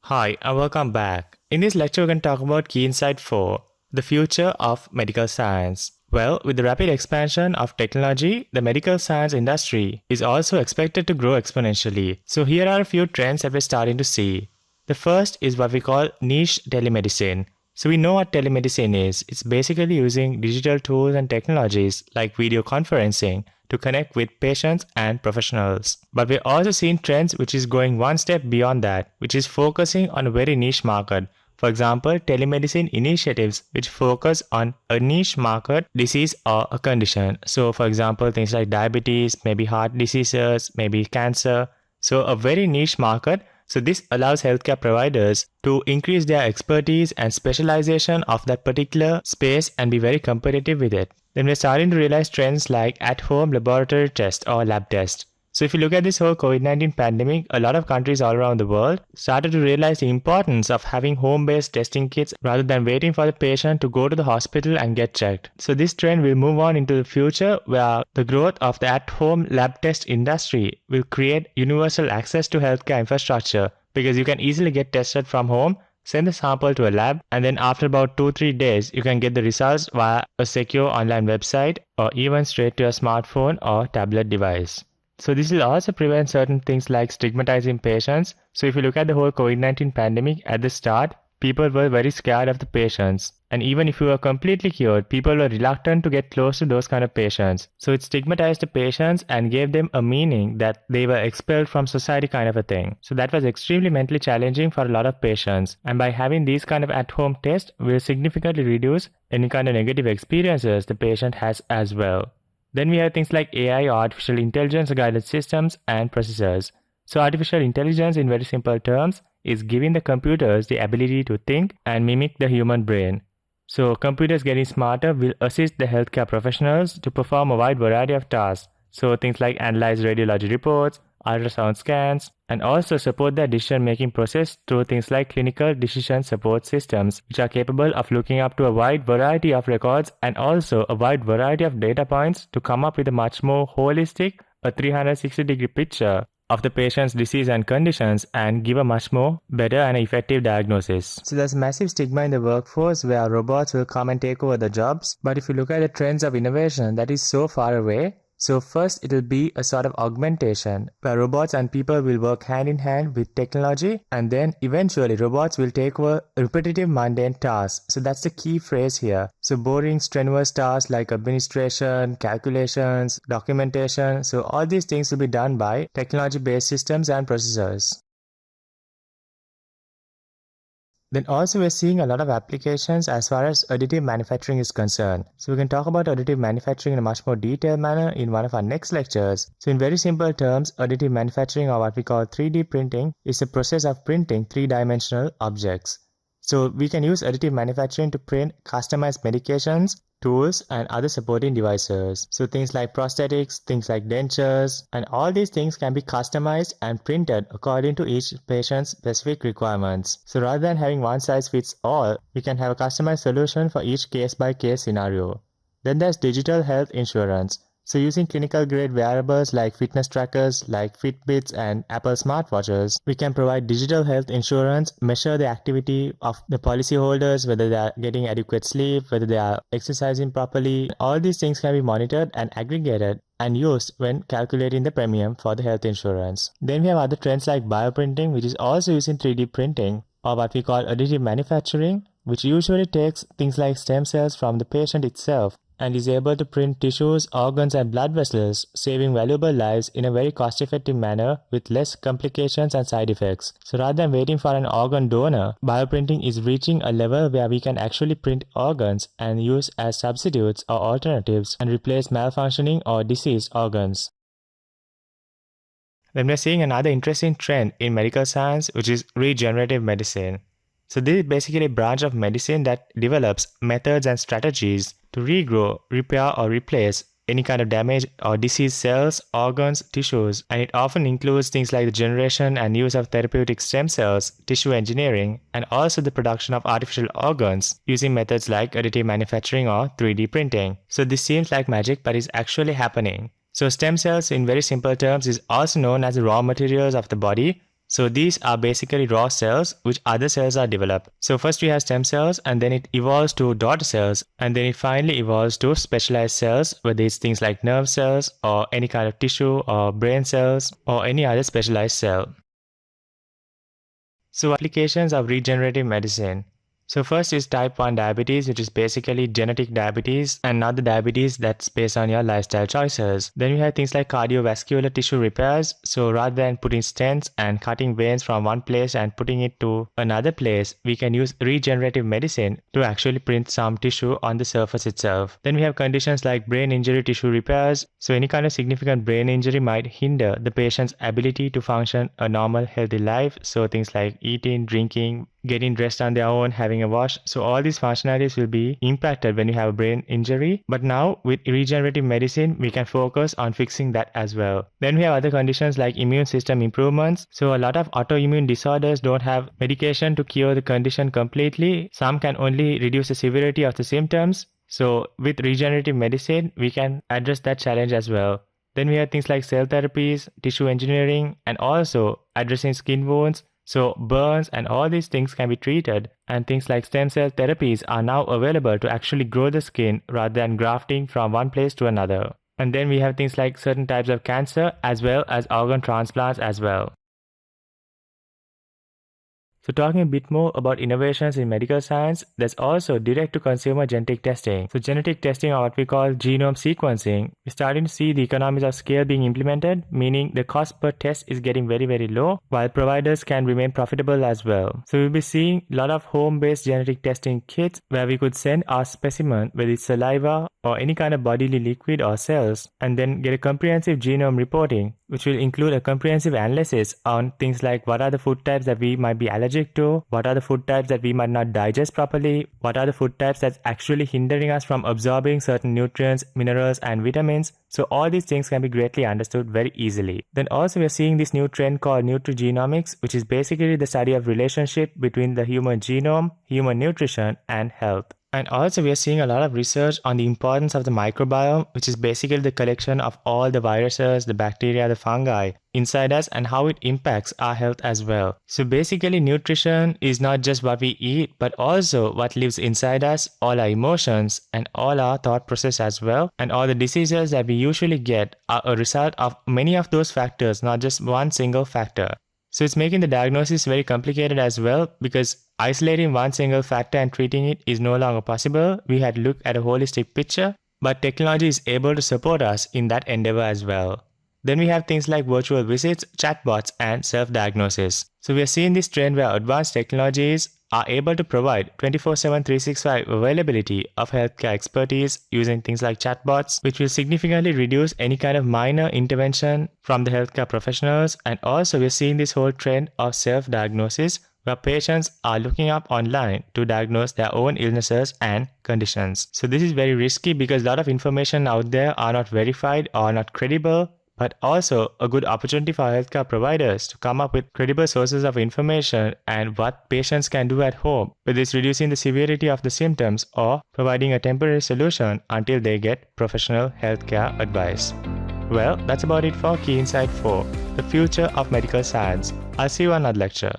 Hi and welcome back. In this lecture, we're going to talk about key insight 4, the future of medical science. Well, with the rapid expansion of technology, the medical science industry is also expected to grow exponentially. So here are a few trends that we're starting to see. The first is what we call niche telemedicine. So we know what telemedicine is. It's basically using digital tools and technologies like video conferencing to connect with patients and professionals. But we're also seeing trends which is going one step beyond that, which is focusing on a very niche market. For example, telemedicine initiatives which focus on a niche market disease or a condition. So for example, things like diabetes, maybe heart diseases, maybe cancer. So a very niche market. So this allows healthcare providers to increase their expertise and specialization of that particular space and be very competitive with it. Then we're starting to realize trends like at-home laboratory test or lab test. So if you look at this whole COVID-19 pandemic, a lot of countries all around the world started to realize the importance of having home-based testing kits rather than waiting for the patient to go to the hospital and get checked. So this trend will move on into the future where the growth of the at-home lab test industry will create universal access to healthcare infrastructure because you can easily get tested from home, send the sample to a lab, and then after about 2-3 days, you can get the results via a secure online website or even straight to your smartphone or tablet device. So this will also prevent certain things like stigmatizing patients. So if you look at the whole COVID-19 pandemic at the start, people were very scared of the patients. And even if you were completely cured, people were reluctant to get close to those kind of patients. So it stigmatized the patients and gave them a meaning that they were expelled from society kind of a thing. So that was extremely mentally challenging for a lot of patients. And by having these kind of at-home tests, will significantly reduce any kind of negative experiences the patient has as well. Then we have things like AI or artificial intelligence guided systems and processors. So artificial intelligence in very simple terms is giving the computers the ability to think and mimic the human brain. So computers getting smarter will assist the healthcare professionals to perform a wide variety of tasks. So things like analyze radiology reports, ultrasound scans, and also support the decision-making process through things like clinical decision support systems, which are capable of looking up to a wide variety of records and also a wide variety of data points to come up with a much more holistic, a 360-degree picture of the patient's disease and conditions and give a much more better and effective diagnosis. So there's massive stigma in the workforce where robots will come and take over the jobs. But if you look at the trends of innovation, that is so far away. So first it will be a sort of augmentation where robots and people will work hand in hand with technology, and then eventually robots will take over repetitive mundane tasks. So that's the key phrase here. So boring strenuous tasks like administration, calculations, documentation. So all these things will be done by technology based systems and processors. Then also we're seeing a lot of applications as far as additive manufacturing is concerned. So we can talk about additive manufacturing in a much more detailed manner in one of our next lectures. So in very simple terms, additive manufacturing, or what we call 3D printing, is a process of printing three-dimensional objects. So we can use additive manufacturing to print customized medications, tools, and other supporting devices. So things like prosthetics, things like dentures, and all these things can be customized and printed according to each patient's specific requirements. So rather than having one size fits all, we can have a customized solution for each case-by-case scenario. Then there's digital health insurance. So using clinical grade wearables like fitness trackers like Fitbits and Apple smartwatches, we can provide digital health insurance, measure the activity of the policyholders, whether they are getting adequate sleep, whether they are exercising properly. All these things can be monitored and aggregated and used when calculating the premium for the health insurance. Then we have other trends like bioprinting, which is also using 3D printing, or what we call additive manufacturing, which usually takes things like stem cells from the patient itself and is able to print tissues, organs, and blood vessels, saving valuable lives in a very cost-effective manner with less complications and side effects. So rather than waiting for an organ donor, bioprinting is reaching a level where we can actually print organs and use as substitutes or alternatives and replace malfunctioning or diseased organs. Then we're seeing another interesting trend in medical science, which is regenerative medicine. So this is basically a branch of medicine that develops methods and strategies to regrow, repair, or replace any kind of damaged or diseased cells, organs, tissues, and it often includes things like the generation and use of therapeutic stem cells, tissue engineering, and also the production of artificial organs using methods like additive manufacturing or 3D printing. So this seems like magic, but it's actually happening. So stem cells in very simple terms is also known as the raw materials of the body, So these are basically raw cells which other cells are developed. So first we have stem cells, and then it evolves to daughter cells, and then it finally evolves to specialized cells, whether it's things like nerve cells or any kind of tissue or brain cells or any other specialized cell. So applications of regenerative medicine. So first is type 1 diabetes, which is basically genetic diabetes and not the diabetes that's based on your lifestyle choices. Then we have things like cardiovascular tissue repairs. So rather than putting stents and cutting veins from one place and putting it to another place, we can use regenerative medicine to actually print some tissue on the surface itself. Then we have conditions like brain injury tissue repairs. So any kind of significant brain injury might hinder the patient's ability to function a normal healthy life. So things like eating, drinking, getting dressed on their own, having a wash. So all these functionalities will be impacted when you have a brain injury. But now with regenerative medicine, we can focus on fixing that as well. Then we have other conditions like immune system improvements. So a lot of autoimmune disorders don't have medication to cure the condition completely. Some can only reduce the severity of the symptoms. So with regenerative medicine, we can address that challenge as well. Then we have things like cell therapies, tissue engineering, and also addressing skin wounds. So burns and all these things can be treated, and things like stem cell therapies are now available to actually grow the skin rather than grafting from one place to another. And then we have things like certain types of cancer as well as organ transplants as well. So talking a bit more about innovations in medical science, there's also direct-to-consumer genetic testing. So genetic testing, or what we call genome sequencing, we're starting to see the economies of scale being implemented, meaning the cost per test is getting very, very low, while providers can remain profitable as well. So we'll be seeing a lot of home-based genetic testing kits where we could send our specimen, whether it's saliva or any kind of bodily liquid or cells, and then get a comprehensive genome reporting, which will include a comprehensive analysis on things like what are the food types that we might be allergic to, what are the food types that we might not digest properly, what are the food types that's actually hindering us from absorbing certain nutrients, minerals, and vitamins. So all these things can be greatly understood very easily. Then also we're seeing this new trend called nutrigenomics, which is basically the study of relationship between the human genome, human nutrition, and health. And also we are seeing a lot of research on the importance of the microbiome, which is basically the collection of all the viruses, the bacteria, the fungi inside us, and how it impacts our health as well. So basically nutrition is not just what we eat, but also what lives inside us, all our emotions and all our thought process as well. And all the diseases that we usually get are a result of many of those factors, not just one single factor. So it's making the diagnosis very complicated as well, because isolating one single factor and treating it is no longer possible. We had to look at a holistic picture, but technology is able to support us in that endeavor as well. Then we have things like virtual visits, chatbots, and self-diagnosis. So we are seeing this trend where advanced technologies are able to provide 24/7 365 availability of healthcare expertise using things like chatbots, which will significantly reduce any kind of minor intervention from the healthcare professionals. And also we're seeing this whole trend of self-diagnosis, where patients are looking up online to diagnose their own illnesses and conditions. So this is very risky because a lot of information out there are not verified or not credible, but also a good opportunity for healthcare providers to come up with credible sources of information and what patients can do at home, whether it's reducing the severity of the symptoms or providing a temporary solution until they get professional healthcare advice. Well, that's about it for Key Insight 4, the future of medical science. I'll see you on another lecture.